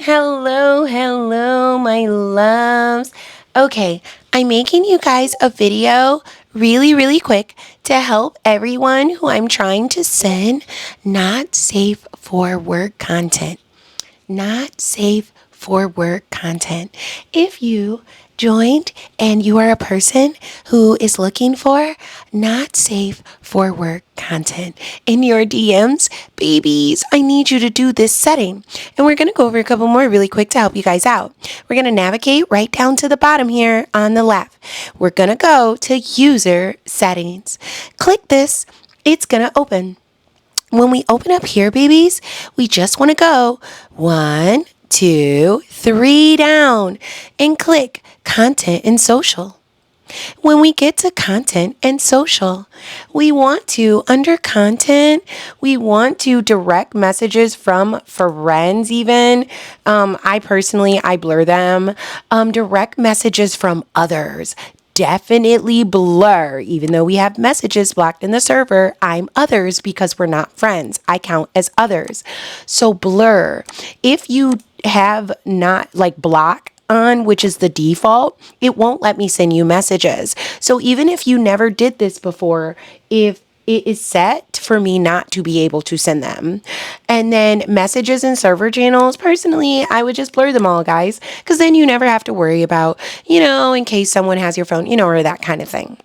Hello, my loves. Okay, I'm making you guys a video really quick to help everyone who I'm trying to send not safe for work content. Not safe for work content. If you joined and you are a person who is looking for not safe for work content in your DMs, babies, I need you to do this setting. And we're going to go over a couple more really quick to help you guys out. We're going to navigate right down to the bottom here on the left. We're going to go to user settings. Click this. It's going to open. When we open up here, babies, we just want to go 1, 2, 3 down and click content and social. When we get to content and social, we want to, under content, we want to direct messages from friends even. I blur them. Direct messages from others. Definitely blur. Even though we have messages blocked in the server, I'm others because we're not friends. I count as others. So blur. If you have not block on, which is the default, it won't let me send you messages. So even if you never did this before, if it is set for me not to be able to send them. And then messages and server channels, personally, I would just blur them all, guys, because then you never have to worry about, in case someone has your phone, or that kind of thing.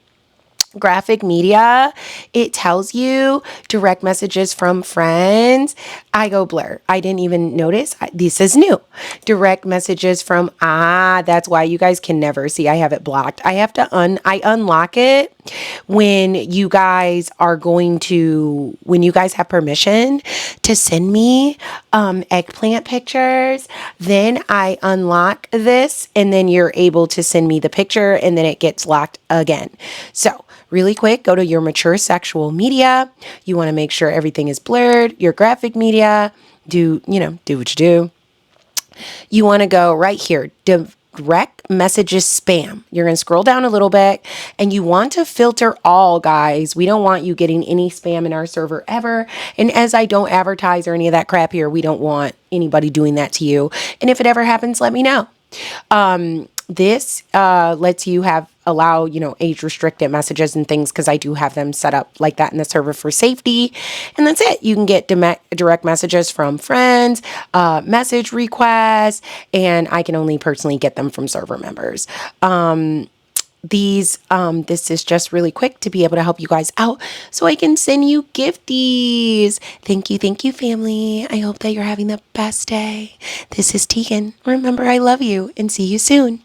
Graphic media, it tells you direct messages from friends. I go blur. I didn't even notice. This is new. Direct messages from, that's why you guys can never see. I have it blocked. I have to I unlock it when you guys have permission to send me eggplant pictures. Then I unlock this and then you're able to send me the picture and then it gets locked again. So really quick, go to your mature sexual media. You want to make sure everything is blurred. Your graphic media, do what you do. You want to go right here, direct messages spam. You're going to scroll down a little bit and you want to filter all, guys. We don't want you getting any spam in our server ever. And as I don't advertise or any of that crap here, we don't want anybody doing that to you. And if it ever happens, let me know. This lets you allow, age restricted messages and things because I do have them set up like that in the server for safety. And that's it. You can get direct messages from friends, message requests, and I can only personally get them from server members. This is just really quick to be able to help you guys out so I can send you gifties. Thank you, family. I hope that you're having the best day. This is Teigan. Remember, I love you and see you soon.